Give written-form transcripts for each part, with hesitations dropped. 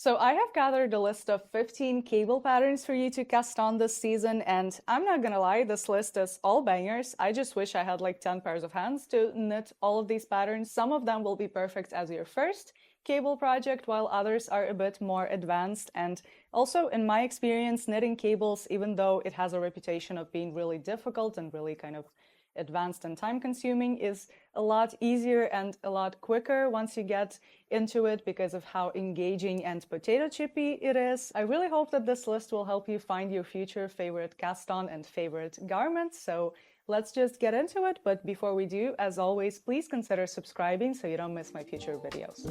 So I have gathered a list of 15 cable patterns for you to cast on this season, and I'm not gonna lie, this list is all bangers. I just wish I had like 10 pairs of hands to knit all of these patterns. Some of them will be perfect as your first cable project, while others are a bit more advanced. And also, in my experience, knitting cables, even though it has a reputation of being really difficult and really kind of advanced and time consuming, is a lot easier and a lot quicker once you get into it because of how engaging and potato chippy it is. I really hope that this list will help you find your future favorite cast on and favorite garments. So let's just get into it. But before we do, as always, please consider subscribing so you don't miss my future videos.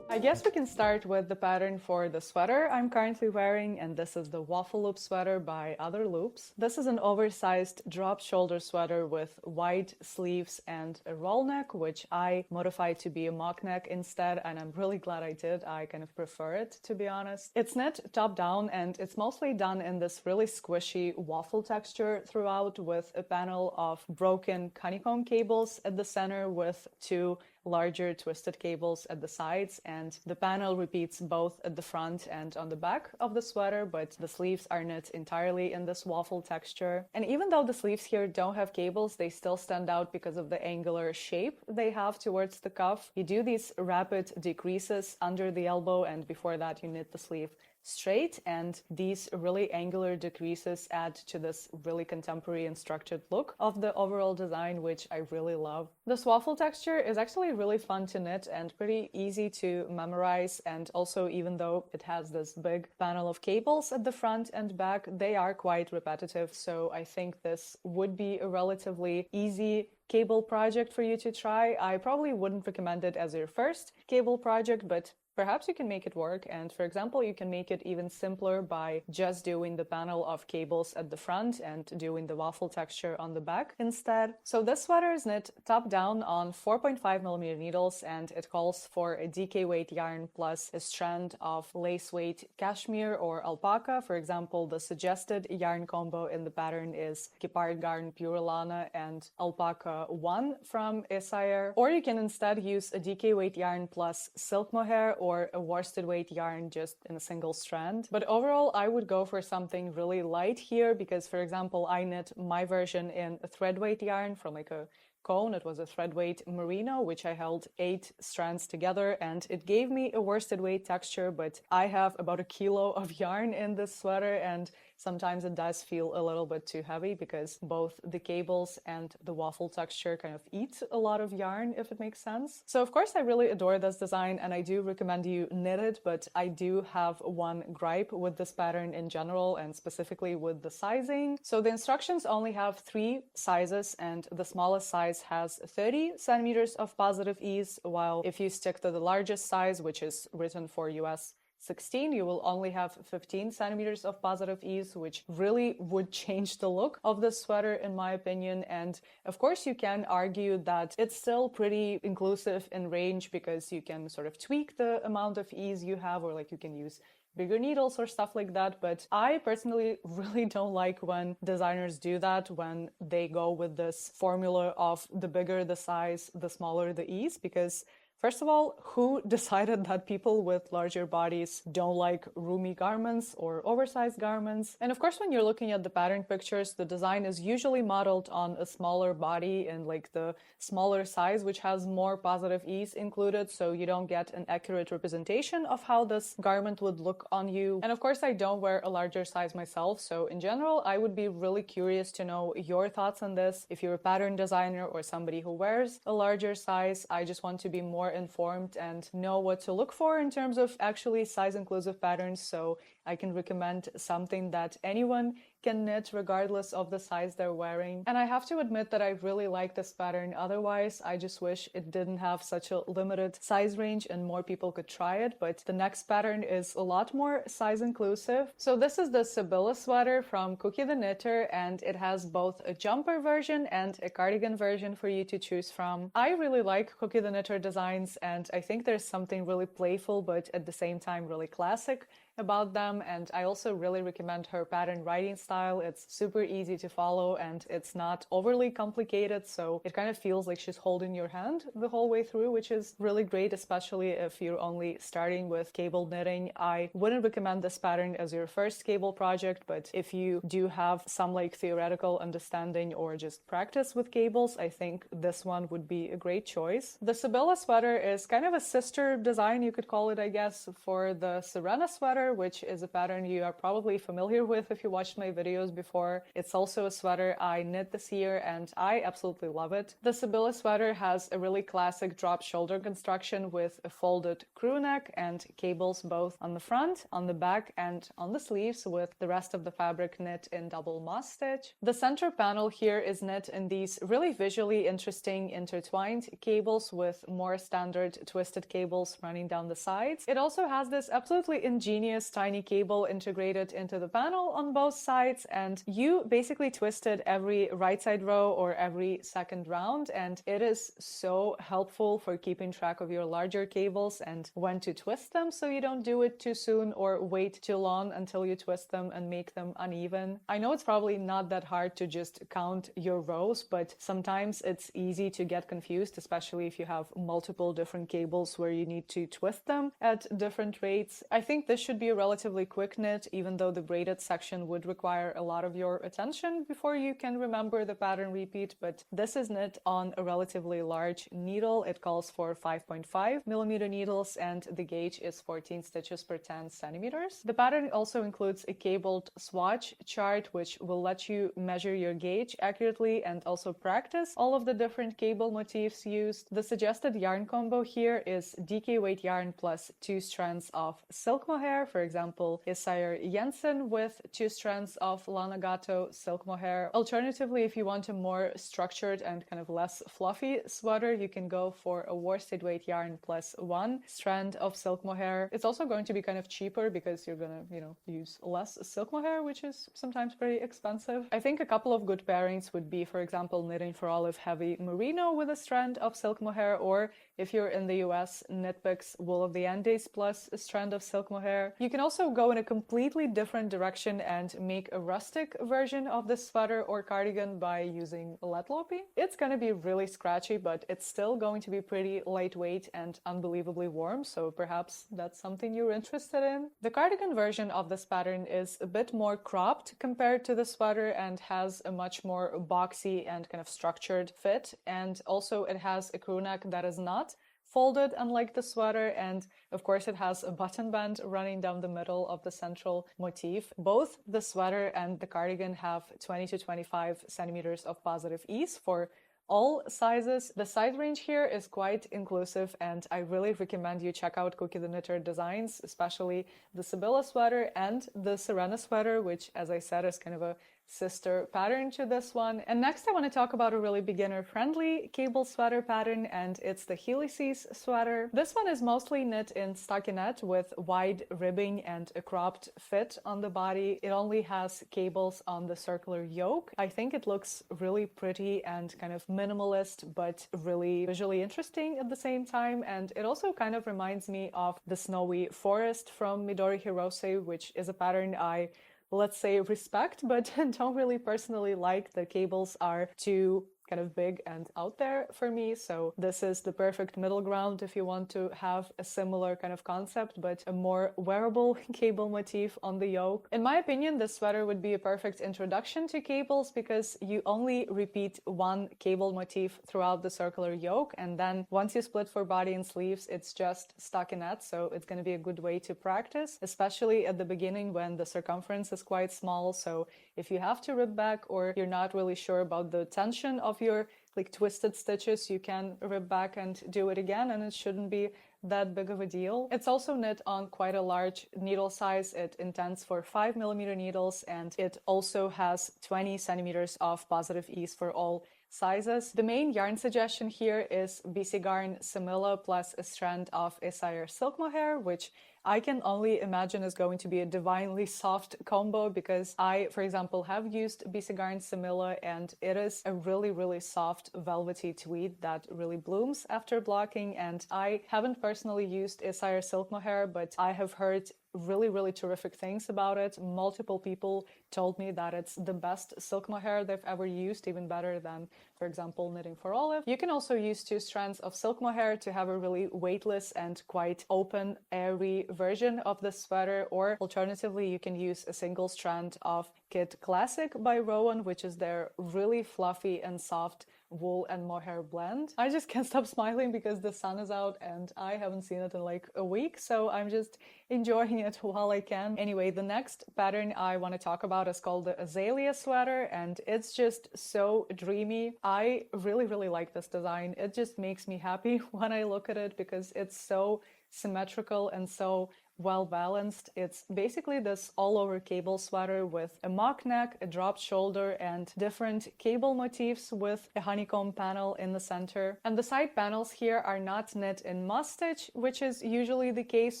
I guess we can start with the pattern for the sweater I'm currently wearing, and this is the Waffle Loop sweater by Other Loops. This is an oversized drop shoulder sweater with wide sleeves and a roll neck, which I modified to be a mock neck instead, and I'm really glad I did. I kind of prefer it, to be honest. It's knit top down, and it's mostly done in this really squishy waffle texture throughout, with a panel of broken honeycomb cables at the center with two larger twisted cables at the sides, and the panel repeats both at the front and on the back of the sweater, but the sleeves are knit entirely in this waffle texture. And even though the sleeves here don't have cables, they still stand out because of the angular shape they have towards the cuff. You do these rapid decreases under the elbow, and before that you knit the sleeve straight, and these really angular decreases add to this really contemporary and structured look of the overall design, which I really love. This waffle texture is actually really fun to knit and pretty easy to memorize, and also, even though it has this big panel of cables at the front and back, they are quite repetitive, so I think this would be a relatively easy cable project for you to try. I probably wouldn't recommend it as your first cable project, but perhaps you can make it work. And for example, you can make it even simpler by just doing the panel of cables at the front and doing the waffle texture on the back instead. So this sweater is knit top down on 4.5mm needles, and it calls for a DK weight yarn plus a strand of lace weight cashmere or alpaca. For example, the suggested yarn combo in the pattern is Gepard Garn Pure Lana and Alpaca 1 from Esaer. Or you can instead use a DK weight yarn plus silk mohair or a worsted weight yarn just in a single strand. But overall, I would go for something really light here because, for example, I knit my version in a thread weight yarn from like a cone. It was a thread weight merino, which I held 8 strands together, and it gave me a worsted weight texture, but I have about a kilo of yarn in this sweater, and sometimes it does feel a little bit too heavy because both the cables and the waffle texture kind of eat a lot of yarn, if it makes sense. So of course I really adore this design and I do recommend you knit it, but I do have one gripe with this pattern in general and specifically with the sizing. So the instructions only have 3 sizes, and the smallest size has 30 centimeters of positive ease, while if you stick to the largest size, which is written for US 16, you will only have 15 centimeters of positive ease, which really would change the look of the sweater in my opinion. And of course you can argue that it's still pretty inclusive in range because you can sort of tweak the amount of ease you have, or like you can use bigger needles or stuff like that. But I personally really don't like when designers do that, when they go with this formula of the bigger the size, the smaller the ease, because first of all, who decided that people with larger bodies don't like roomy garments or oversized garments? And of course, when you're looking at the pattern pictures, the design is usually modeled on a smaller body and like the smaller size, which has more positive ease included, so you don't get an accurate representation of how this garment would look on you. And of course, I don't wear a larger size myself, so in general, I would be really curious to know your thoughts on this. If you're a pattern designer or somebody who wears a larger size, I just want to be more informed and know what to look for in terms of actually size inclusive patterns, so I can recommend something that anyone can knit regardless of the size they're wearing. And I have to admit that I really like this pattern. Otherwise, I just wish it didn't have such a limited size range and more people could try it. But the next pattern is a lot more size inclusive. So this is the Sibilla sweater from Cookie the Knitter, and it has both a jumper version and a cardigan version for you to choose from. I really like Cookie the Knitter designs, and I think there's something really playful but at the same time really classic about them, and I also really recommend her pattern writing style. It's super easy to follow and it's not overly complicated, so it kind of feels like she's holding your hand the whole way through, which is really great, especially if you're only starting with cable knitting. I wouldn't recommend this pattern as your first cable project, but if you do have some like theoretical understanding or just practice with cables, I think this one would be a great choice. The Sibilla sweater is kind of a sister design, you could call it, I guess, for the Serena sweater, which is a pattern you are probably familiar with if you watched my videos before. It's also a sweater I knit this year and I absolutely love it. The Sibilla sweater has a really classic drop shoulder construction with a folded crew neck and cables both on the front, on the back, and on the sleeves, with the rest of the fabric knit in double moss stitch. The center panel here is knit in these really visually interesting intertwined cables with more standard twisted cables running down the sides. It also has this absolutely ingenious tiny cable integrated into the panel on both sides, and you basically twisted every right side row or every second round, and it is so helpful for keeping track of your larger cables and when to twist them so you don't do it too soon or wait too long until you twist them and make them uneven. I know it's probably not that hard to just count your rows, but sometimes it's easy to get confused, especially if you have multiple different cables where you need to twist them at different rates. I think this should be a relatively quick knit, even though the braided section would require a lot of your attention before you can remember the pattern repeat, but this is knit on a relatively large needle. It calls for 5.5 millimeter needles and the gauge is 14 stitches per 10 centimeters. The pattern also includes a cabled swatch chart, which will let you measure your gauge accurately and also practice all of the different cable motifs used. The suggested yarn combo here is DK weight yarn plus 2 strands of silk mohair, for example, Isaiah Jensen with 2 strands of Lanagato silk mohair. Alternatively, if you want a more structured and kind of less fluffy sweater, you can go for a worsted weight yarn plus 1 strand of silk mohair. It's also going to be kind of cheaper because you're gonna, use less silk mohair, which is sometimes pretty expensive. I think a couple of good pairings would be, for example, knitting for olive heavy merino with a strand of silk mohair, or if you're in the US, Knitpicks wool of the Andes plus a strand of silk mohair. You can also go in a completely different direction and make a rustic version of this sweater or cardigan by using letlopi. It's gonna be really scratchy, but it's still going to be pretty lightweight and unbelievably warm, so perhaps that's something you're interested in. The cardigan version of this pattern is a bit more cropped compared to the sweater and has a much more boxy and kind of structured fit, and also it has a crew neck that is not folded unlike the sweater, and of course it has a button band running down the middle of the central motif. Both the sweater and the cardigan have 20 to 25 centimeters of positive ease for all sizes. The size range here is quite inclusive and I really recommend you check out Cookie the Knitter designs, especially the Sibilla sweater and the Serena sweater, which, as I said, is kind of a sister pattern to this one. And next I want to talk about a really beginner-friendly cable sweater pattern, and it's the Helices Sweater. This one is mostly knit in stockinette with wide ribbing and a cropped fit on the body. It only has cables on the circular yoke. I think it looks really pretty and kind of minimalist, but really visually interesting at the same time, and it also kind of reminds me of the Snowy Forest from Midori Hirose, which is a pattern I, let's say, respect, but don't really personally like. The cables are too kind of big and out there for me, so this is the perfect middle ground if you want to have a similar kind of concept but a more wearable cable motif on the yoke. In my opinion, this sweater would be a perfect introduction to cables because you only repeat one cable motif throughout the circular yoke, and then once you split for body and sleeves, it's just stockinette, so it's going to be a good way to practice, especially at the beginning when the circumference is quite small. So if you have to rib back or you're not really sure about the tension of your like twisted stitches, you can rib back and do it again, and it shouldn't be that big of a deal. It's also knit on quite a large needle size. It intends for 5 millimeter needles, and it also has 20 centimeters of positive ease for all sizes. The main yarn suggestion here is BC Garn Samilla plus a strand of Isaiah silk mohair, which I can only imagine is going to be a divinely soft combo because I, for example, have used BC Garn Samilla, and it is a really, really soft velvety tweed that really blooms after blocking. And I haven't personally used Isaiah silk mohair, but I have heard really terrific things about it. Multiple people told me that it's the best silk mohair they've ever used, even better than, for example, knitting for olive. You can also use 2 strands of silk mohair to have a really weightless and quite open, airy version of the sweater, or alternatively, you can use a single strand of Kit Classic by Rowan, which is their really fluffy and soft wool and mohair blend. I just can't stop smiling because the sun is out and I haven't seen it in like a week, so I'm just enjoying it while I can. Anyway, the next pattern I want to talk about is called the Azalea Sweater, and it's just so dreamy. I really like this design. It just makes me happy when I look at it because it's so symmetrical and so well balanced. It's basically this all over cable sweater with a mock neck, a dropped shoulder, and different cable motifs with a honeycomb panel in the center. And the side panels here are not knit in moss stitch, which is usually the case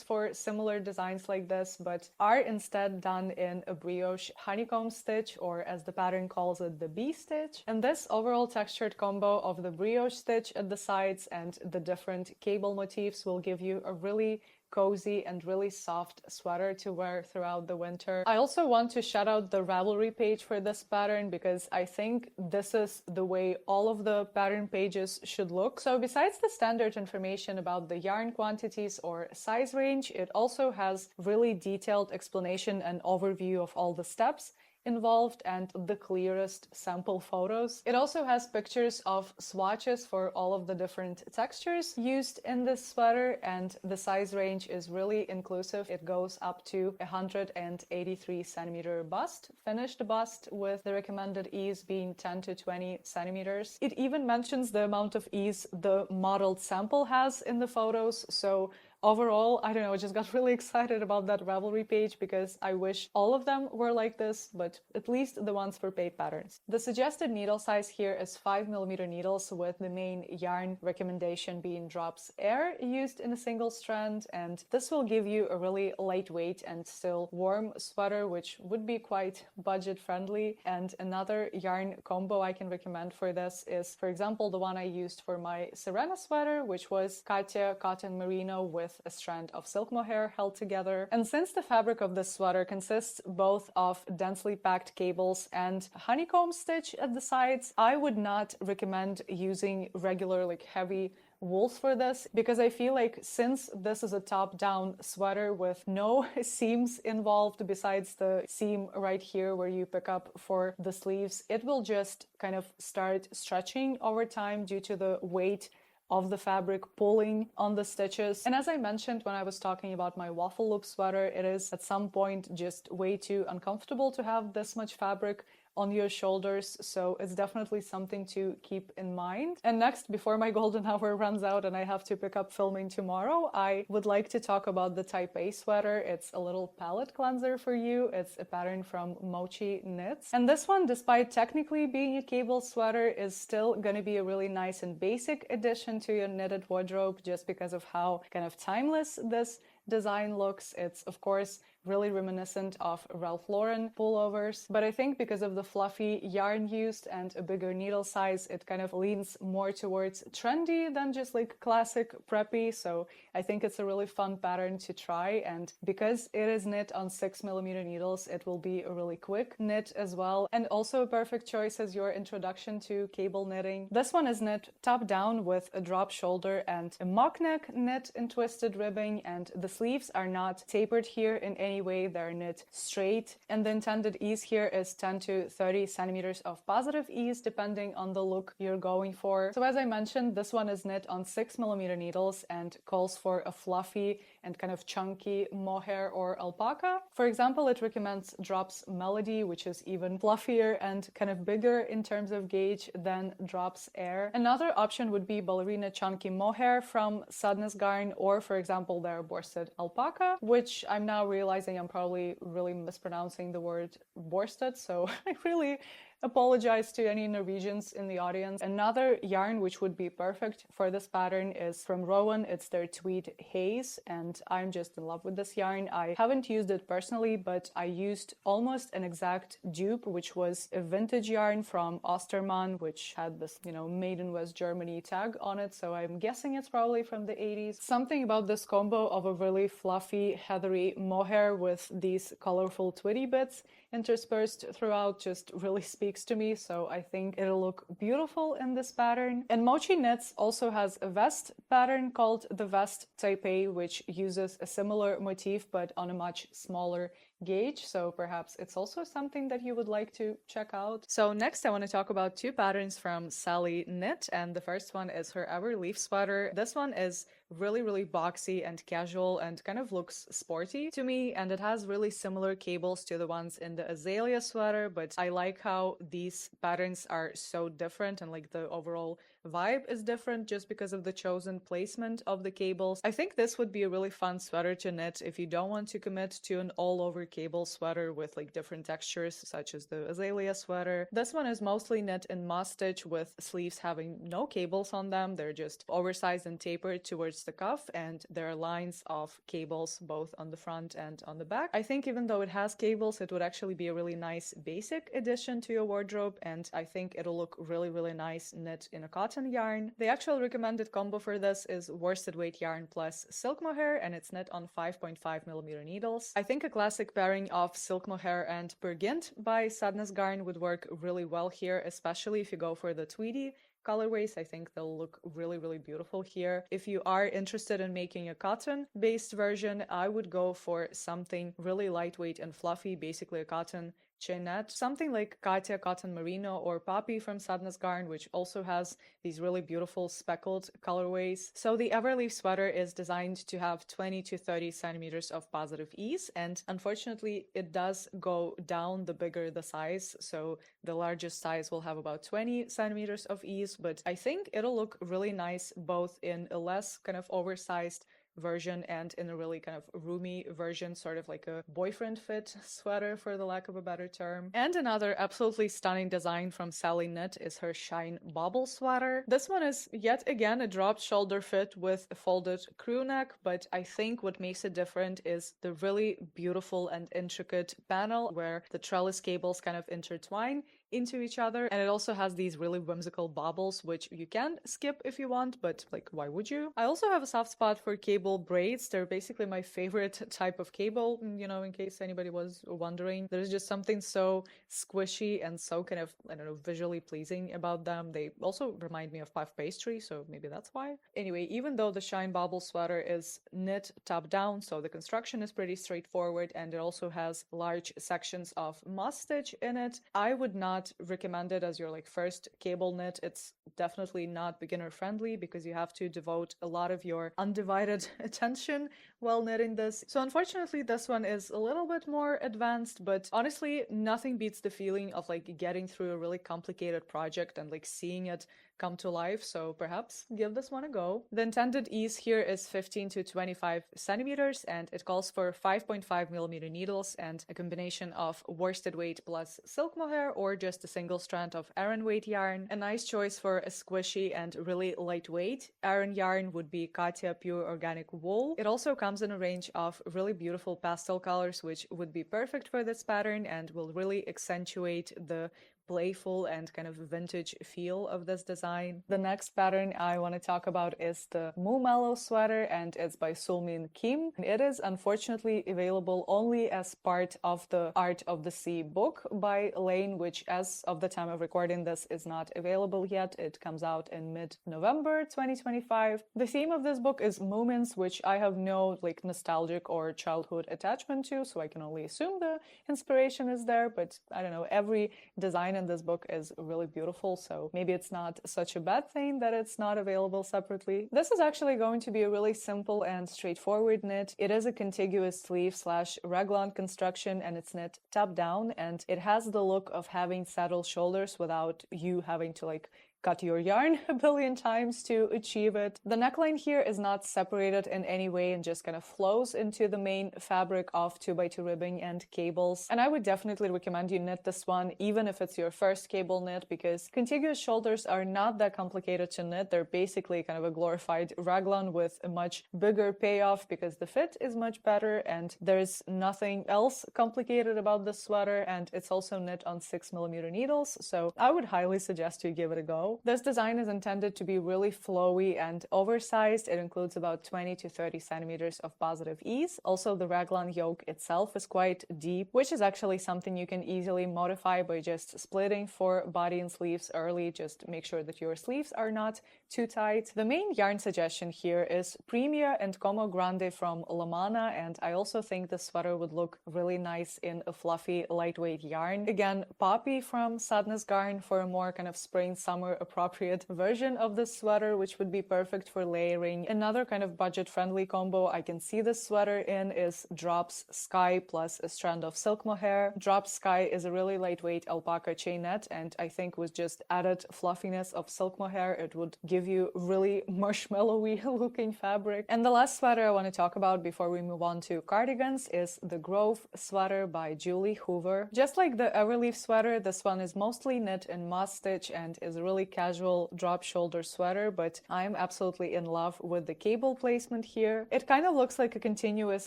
for similar designs like this, but are instead done in a brioche honeycomb stitch, or as the pattern calls it, the bee stitch. And this overall textured combo of the brioche stitch at the sides and the different cable motifs will give you a really cozy and really soft sweater to wear throughout the winter. I also want to shout out the Ravelry page for this pattern because I think this is the way all of the pattern pages should look. So besides the standard information about the yarn quantities or size range, it also has really detailed explanation and overview of all the steps involved and the clearest sample photos. It also has pictures of swatches for all of the different textures used in this sweater, and the size range is really inclusive. It goes up to 183 centimeter bust, finished bust, with the recommended ease being 10 to 20 centimeters. It even mentions the amount of ease the modeled sample has in the photos, so overall, I don't know, I just got really excited about that Ravelry page because I wish all of them were like this, but at least the ones for paid patterns. The suggested needle size here is 5mm needles, with the main yarn recommendation being drops air used in a single strand, and this will give you a really lightweight and still warm sweater, which would be quite budget friendly. And another yarn combo I can recommend for this is, for example, the one I used for my Serena sweater, which was Katya cotton merino with a strand of silk mohair held together. And since the fabric of this sweater consists both of densely packed cables and honeycomb stitch at the sides, I would not recommend using regular heavy wools for this, because I feel like since this is a top-down sweater with no seams involved besides the seam right here where you pick up for the sleeves, it will just kind of start stretching over time due to the weight of the fabric pulling on the stitches. And as I mentioned when I was talking about my waffle loop sweater, it is at some point just way too uncomfortable to have this much fabric on your shoulders, so it's definitely something to keep in mind. And next, before my golden hour runs out and I have to pick up filming tomorrow, I would like to talk about the Taipei sweater. It's a little palette cleanser for you. It's a pattern from Mochi Knits. And this one, despite technically being a cable sweater, is still gonna be a really nice and basic addition to your knitted wardrobe just because of how kind of timeless this design looks. It's, of course, really reminiscent of Ralph Lauren pullovers, but I think because of the fluffy yarn used and a bigger needle size, it kind of leans more towards trendy than just classic preppy, so I think it's a really fun pattern to try. And because it is knit on 6mm needles, it will be a really quick knit as well, and also a perfect choice as your introduction to cable knitting. This one is knit top down with a drop shoulder and a mock neck knit in twisted ribbing, and the sleeves are not tapered here in any way, they're knit straight, and the intended ease here is 10 to 30 centimeters of positive ease depending on the look you're going for. So as I mentioned, this one is knit on 6mm needles and calls for a fluffy and kind of chunky mohair or alpaca. For example, it recommends Drops Melody, which is even fluffier and kind of bigger in terms of gauge than Drops Air. Another option would be Ballerina Chunky Mohair from Sadness Garn, or for example their Worsted Alpaca, which I'm now realizing I'm probably really mispronouncing the word worsted, so I really apologize to any Norwegians in the audience. Another yarn which would be perfect for this pattern is from Rowan. It's their tweed haze, and I'm just in love with this yarn. I haven't used it personally, but I used almost an exact dupe, which was a vintage yarn from Ostermann, which had this, made in West Germany tag on it, so I'm guessing it's probably from the 80s. Something about this combo of a really fluffy, heathery mohair with these colorful twitty bits interspersed throughout just really speaks to me, so I think it'll look beautiful in this pattern. And Mochi Knits also has a vest pattern called the Vest Taipei, which uses a similar motif but on a much smaller gauge, so perhaps it's also something that you would like to check out. So next I want to talk about two patterns from Sallyknit, and the first one is her Everleaf Sweater. This one is really boxy and casual and kind of looks sporty to me, and it has really similar cables to the ones in the Azalea Sweater, but I like how these patterns are so different and like the overall vibe is different just because of the chosen placement of the cables. I think this would be a really fun sweater to knit if you don't want to commit to an all-over cable sweater with like different textures such as the Azalea Sweater. This one is mostly knit in moss stitch with sleeves having no cables on them. They're just oversized and tapered towards the cuff, and there are lines of cables both on the front and on the back. I think even though it has cables, it would actually be a really nice basic addition to your wardrobe, and I think it'll look really nice knit in a cotton yarn. The actual recommended combo for this is worsted weight yarn plus silk mohair, and it's knit on 5.5mm needles. I think a classic pairing of silk mohair and Per Gynt by Sadness Garn would work really well here, especially if you go for the tweedy colorways. I think they'll look really beautiful here. If you are interested in making a cotton based version, I would go for something really lightweight and fluffy, basically a cotton chainette, something like Katya Cotton Merino or Poppy from Sadness Garn, which also has these really beautiful speckled colorways. So the Everleaf Sweater is designed to have 20 to 30 centimeters of positive ease, and unfortunately it does go down the bigger the size, so the largest size will have about 20 centimeters of ease, but I think it'll look really nice both in a less kind of oversized version and in a really kind of roomy version, sort of like a boyfriend fit sweater for the lack of a better term. And another absolutely stunning design from Sallyknit is her Shine Bobble Sweater. This one is yet again a dropped shoulder fit with a folded crew neck, but I think what makes it different is the really beautiful and intricate panel where the trellis cables kind of intertwine into each other, and it also has these really whimsical bobbles which you can skip if you want, but like why would you? I also have a soft spot for cable braids. They're basically my favorite type of cable, in case anybody was wondering. There's just something so squishy and so kind of, I don't know, visually pleasing about them. They also remind me of puff pastry, so maybe that's why. Anyway, even though the Shine Bobble Sweater is knit top down, so the construction is pretty straightforward, and it also has large sections of moss stitch in it, I would not recommend it as your like first cable knit. It's definitely not beginner friendly because you have to devote a lot of your undivided attention while knitting this. So unfortunately this one is a little bit more advanced, but honestly nothing beats the feeling of like getting through a really complicated project and like seeing it come to life, so perhaps give this one a go. The intended ease here is 15 to 25 centimeters, and it calls for 5.5mm needles and a combination of worsted weight plus silk mohair or just a single strand of Aran weight yarn. A nice choice for a squishy and really lightweight Aran yarn would be Katya Pure Organic Wool. It also comes in a range of really beautiful pastel colors, which would be perfect for this pattern and will really accentuate the playful and kind of vintage feel of this design. The next pattern I want to talk about is the Moomellow Sweater, and it's by Soumine Kim. It is unfortunately available only as part of the Art of the Sea book by Lane, which as of the time of recording this is not available yet. It comes out in mid-November 2025. The theme of this book is moments, which I have no like nostalgic or childhood attachment to, so I can only assume the inspiration is there, but I don't know, every design in this book is really beautiful, so maybe it's not such a bad thing that it's not available separately. This is actually going to be a really simple and straightforward knit. It is a contiguous sleeve slash raglan construction, and it's knit top down, and it has the look of having saddle shoulders without you having to like cut your yarn a billion times to achieve it. The neckline here is not separated in any way and just kind of flows into the main fabric of 2x2 ribbing and cables. And I would definitely recommend you knit this one even if it's your first cable knit, because contiguous shoulders are not that complicated to knit. They're basically kind of a glorified raglan with a much bigger payoff because the fit is much better and there's nothing else complicated about this sweater, and it's also knit on 6mm needles, so I would highly suggest you give it a go. This design is intended to be really flowy and oversized. It includes about 20 to 30 centimeters of positive ease. Also, the raglan yoke itself is quite deep, which is actually something you can easily modify by just splitting for body and sleeves early. Just make sure that your sleeves are not too tight. The main yarn suggestion here is Premia and Como Grande from Lamana, and I also think the sweater would look really nice in a fluffy, lightweight yarn. Again, Poppy from Sadness Garn for a more kind of spring-summer appropriate version of this sweater, which would be perfect for layering. Another kind of budget-friendly combo I can see this sweater in is Drops Sky plus a strand of silk mohair. Drops Sky is a really lightweight alpaca chainette, and I think with just added fluffiness of silk mohair, it would give you really marshmallowy looking fabric. And the last sweater I want to talk about before we move on to cardigans is the Grove Sweater by Julie Hoover. Just like the Everleaf Sweater, this one is mostly knit in moss stitch and is a really casual drop shoulder sweater, but I'm absolutely in love with the cable placement here. It kind of looks like a continuous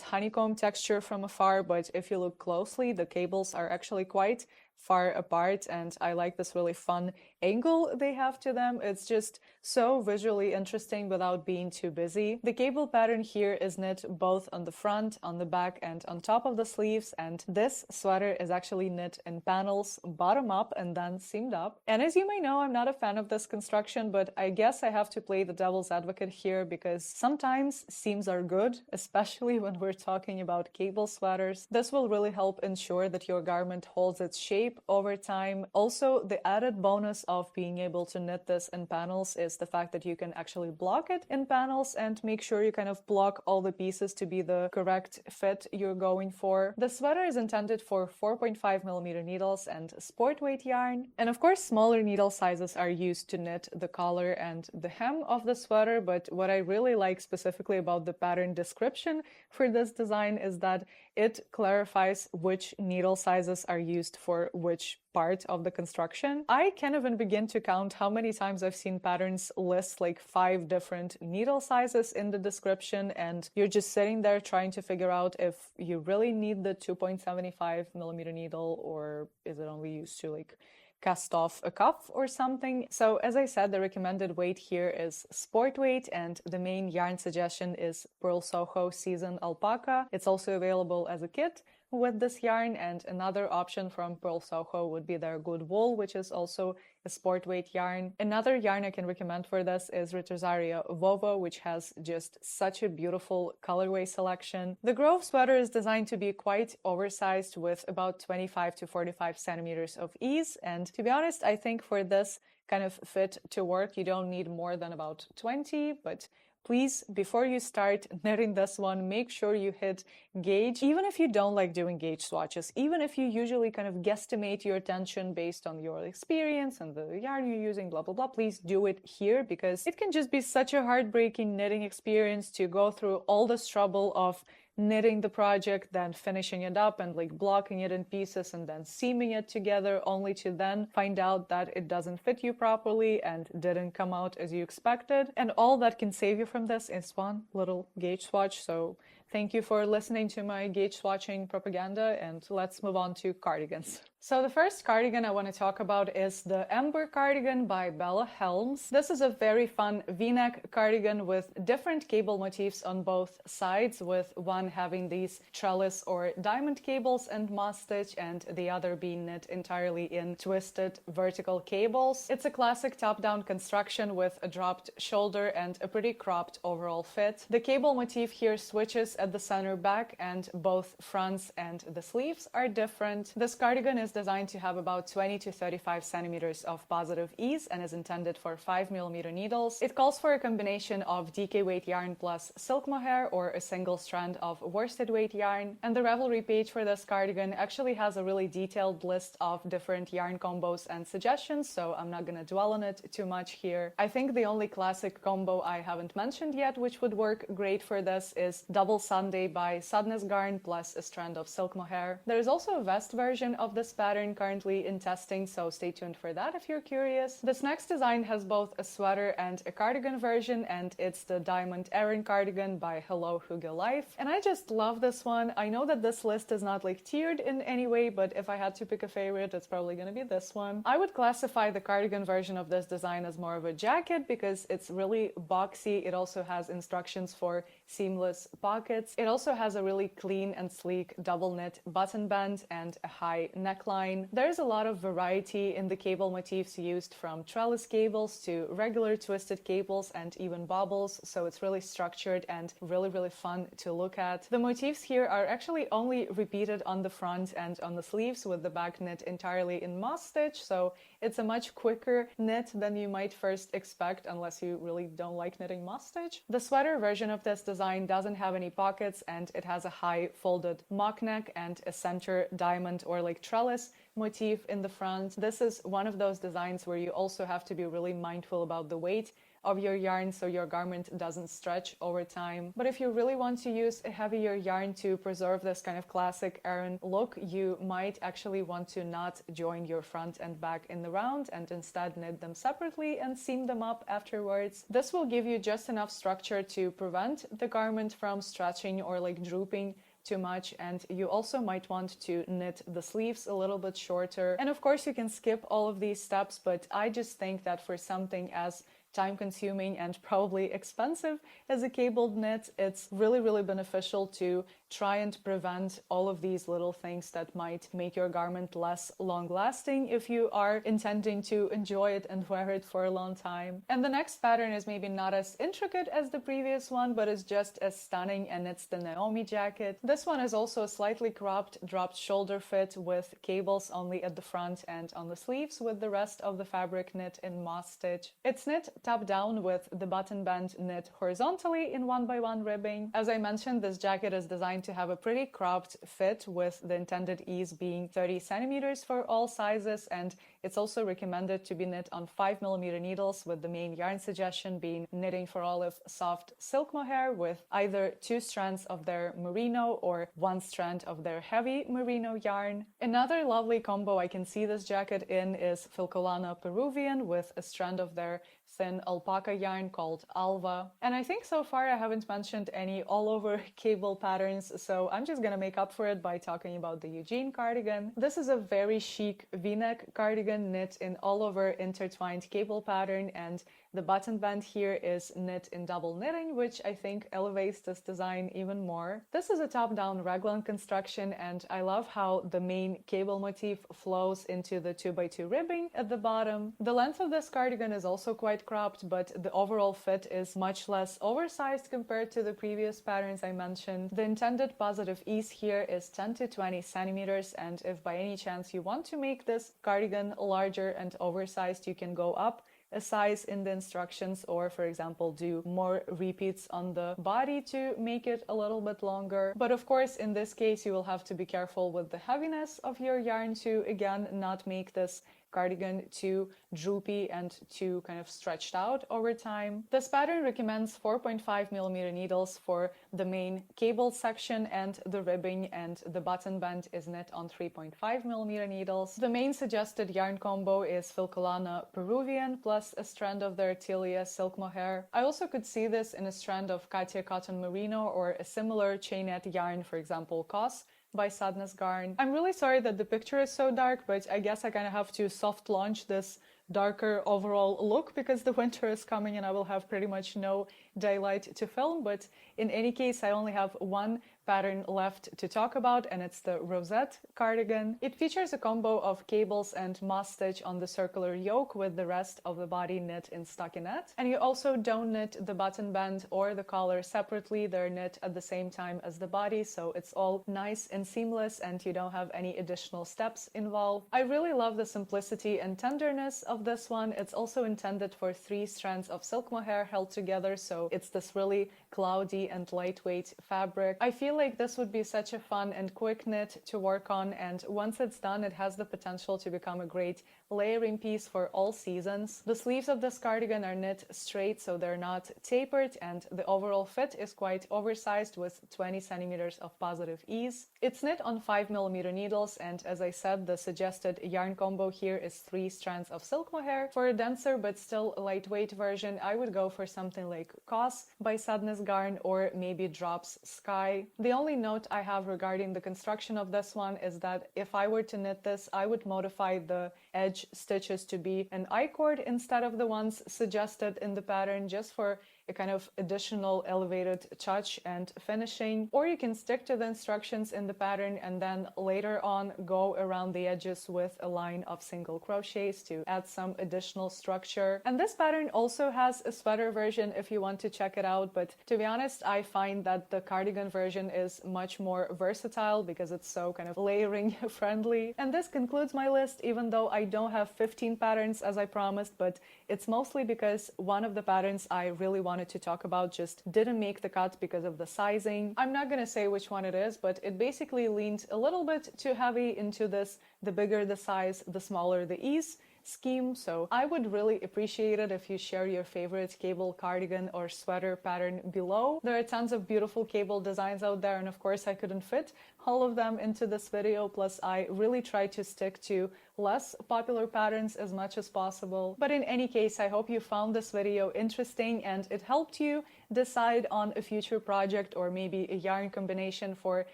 honeycomb texture from afar, but if you look closely, the cables are actually quite far apart, and I like this really fun angle they have to them. It's just so visually interesting without being too busy. The cable pattern here is knit both on the front, on the back, and on top of the sleeves, and this sweater is actually knit in panels, bottom up and then seamed up. And as you may know, I'm not a fan of this construction, but I guess I have to play the devil's advocate here because sometimes seams are good, especially when we're talking about cable sweaters. This will really help ensure that your garment holds its shape over time. Also, the added bonus of being able to knit this in panels is the fact that you can actually block it in panels and make sure you kind of block all the pieces to be the correct fit you're going for. The sweater is intended for 4.5mm needles and sport weight yarn. And of course, smaller needle sizes are used to knit the collar and the hem of the sweater, but what I really like specifically about the pattern description for this design is that it clarifies which needle sizes are used for which part of the construction. I can't even begin to count how many times I've seen patterns list like 5 different needle sizes in the description, and you're just sitting there trying to figure out if you really need the 2.75mm needle, or is it only used to like cast off a cuff or something. So as I said, the recommended weight here is sport weight, and the main yarn suggestion is Pearl Soho Season Alpaca. It's also available as a kit with this yarn, and another option from Pearl Soho would be their Good Wool, which is also a sport weight yarn. Another yarn I can recommend for this is Retrosaria Vovo, which has just such a beautiful colorway selection. The Grove sweater is designed to be quite oversized with about 25 to 45 centimeters of ease, and to be honest, I think for this kind of fit to work, you don't need more than about 20, but please, before you start knitting this one, make sure you hit gauge. Even if you don't like doing gauge swatches, even if you usually kind of guesstimate your tension based on your experience and the yarn you're using, blah, blah, blah, please do it here, because it can just be such a heartbreaking knitting experience to go through all this trouble of knitting the project, then finishing it up and like blocking it in pieces and then seaming it together, only to then find out that it doesn't fit you properly and didn't come out as you expected. And all that can save you from this is one little gauge swatch. So thank you for listening to my gauge swatching propaganda, and let's move on to cardigans. So the first cardigan I want to talk about is the Ember Cardigan by Bella Helms. This is a very fun V-neck cardigan with different cable motifs on both sides, with one having these trellis or diamond cables and moss stitch, and the other being knit entirely in twisted vertical cables. It's a classic top-down construction with a dropped shoulder and a pretty cropped overall fit. The cable motif here switches at the center back, and both fronts and the sleeves are different. This cardigan is is designed to have about 20 to 35 centimeters of positive ease and is intended for 5mm needles. It calls for a combination of DK weight yarn plus silk mohair or a single strand of worsted weight yarn. And the Ravelry page for this cardigan actually has a really detailed list of different yarn combos and suggestions, so I'm not gonna dwell on it too much here. I think the only classic combo I haven't mentioned yet, which would work great for this, is Double Sunday by Sadness Garn plus a strand of silk mohair. There is also a vest version of this pattern currently in testing, so stay tuned for that if you're curious. This next design has both a sweater and a cardigan version, and it's the Diamond Aran cardigan by Hello Hygge Life. And I just love this one. I know that this list is not like tiered in any way, but if I had to pick a favorite, it's probably gonna be this one. I would classify the cardigan version of this design as more of a jacket because it's really boxy. It also has instructions for seamless pockets. It also has a really clean and sleek double knit button band and a high neckline. There's a lot of variety in the cable motifs used, from trellis cables to regular twisted cables and even bobbles, so it's really structured and really fun to look at. The motifs here are actually only repeated on the front and on the sleeves, with the back knit entirely in moss stitch, so it's a much quicker knit than you might first expect unless you really don't like knitting moss stitch. The sweater version of this design doesn't have any pockets, and it has a high folded mock neck and a center diamond or like trellis motif in the front. This is one of those designs where you also have to be really mindful about the weight of your yarn so your garment doesn't stretch over time. But if you really want to use a heavier yarn to preserve this kind of classic Aran look, you might actually want to not join your front and back in the round and instead knit them separately and seam them up afterwards. This will give you just enough structure to prevent the garment from stretching or like drooping too much, and you also might want to knit the sleeves a little bit shorter. And of course you can skip all of these steps, but I just think that for something as time-consuming and probably expensive as a cabled knit, it's really beneficial to try and prevent all of these little things that might make your garment less long-lasting if you are intending to enjoy it and wear it for a long time. And the next pattern is maybe not as intricate as the previous one, but is just as stunning, and it's the Naomi Jacket. This one is also a slightly cropped dropped shoulder fit with cables only at the front and on the sleeves, with the rest of the fabric knit in moss stitch. It's knit top down with the button band knit horizontally in 1x1 ribbing. As I mentioned, this jacket is designed to have a pretty cropped fit, with the intended ease being 30 centimeters for all sizes, and it's also recommended to be knit on 5mm needles, with the main yarn suggestion being knitting for olive soft silk mohair with either 2 strands of their merino or 1 strand of their heavy merino yarn. Another lovely combo I can see this jacket in is Filcolana Peruvian with a strand of their thin alpaca yarn called Alva. And I think so far I haven't mentioned any all-over cable patterns, so I'm just gonna make up for it by talking about the Eugene Cardigan. This is a very chic v-neck cardigan knit in all-over intertwined cable pattern, and the button band here is knit in double knitting, which I think elevates this design even more. This is a top-down raglan construction, and I love how the main cable motif flows into the 2x2 ribbing at the bottom. The length of this cardigan is also quite cropped, but the overall fit is much less oversized compared to the previous patterns I mentioned. The intended positive ease here is 10 to 20 centimeters, and if by any chance you want to make this cardigan larger and oversized, you can go up a size in the instructions, or for example do more repeats on the body to make it a little bit longer. But of course in this case you will have to be careful with the heaviness of your yarn to again not make this cardigan too droopy and too kind of stretched out over time. This pattern recommends 4.5mm needles for the main cable section and the ribbing, and the button band is knit on 3.5mm needles. The main suggested yarn combo is Filcolana Peruvian plus a strand of their Tilia silk mohair. I also could see this in a strand of Katia cotton merino or a similar chainette yarn, for example Cos by Sadness Garn. I'm really sorry that the picture is so dark, but I guess I kind of have to soft launch this darker overall look because the winter is coming and I will have pretty much no daylight to film, but in any case, I only have one pattern left to talk about, and it's the Rosette Cardigan. It features a combo of cables and moss stitch on the circular yoke with the rest of the body knit in stockinette. And you also don't knit the button band or the collar separately, they're knit at the same time as the body, so it's all nice and seamless and you don't have any additional steps involved. I really love the simplicity and tenderness of this one. It's also intended for 3 strands of silk mohair held together, so it's this really cloudy and lightweight fabric. I feel like this would be such a fun and quick knit to work on, and once it's done, it has the potential to become a great layering piece for all seasons. The sleeves of this cardigan are knit straight, so they're not tapered, and the overall fit is quite oversized with 20 centimeters of positive ease. It's knit on 5mm needles, and as I said, the suggested yarn combo here is 3 strands of silk mohair. For a denser but still lightweight version, I would go for something like Cos by Sadness Garn or maybe Drops Schei. The only note I have regarding the construction of this one is that if I were to knit this, I would modify the edge stitches to be an I-cord instead of the ones suggested in the pattern, just for a kind of additional elevated touch and finishing. Or you can stick to the instructions in the pattern and then later on go around the edges with a line of single crochets to add some additional structure. And this pattern also has a sweater version if you want to check it out, but to be honest, I find that the cardigan version is much more versatile because it's so kind of layering friendly. And this concludes my list, even though I don't have 15 patterns as I promised, but it's mostly because one of the patterns I really wanted to talk about just didn't make the cut because of the sizing. I'm not gonna say which one it is, but it basically leaned a little bit too heavy into this, the bigger the size, the smaller the ease scheme. So I would really appreciate it if you share your favorite cable cardigan or sweater pattern below. There are tons of beautiful cable designs out there, and of course I couldn't fit all of them into this video, plus I really try to stick to less popular patterns as much as possible. But in any case, I hope you found this video interesting and it helped you decide on a future project or maybe a yarn combination for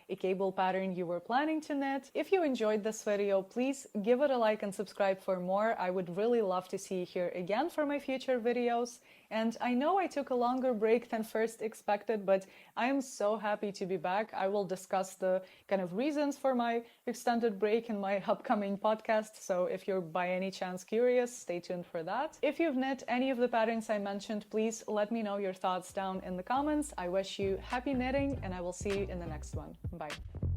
a cable pattern you were planning to knit. If you enjoyed this video, please give it a like and subscribe for more. I would really love to see you here again for my future videos. And I know I took a longer break than first expected, but I am so happy to be back. I will discuss the kind of reasons for my extended break in my upcoming podcast, so if you're by any chance curious, stay tuned for that. If you've knit any of the patterns I mentioned, please let me know your thoughts down in the comments. I wish you happy knitting, and I will see you in the next one. Bye.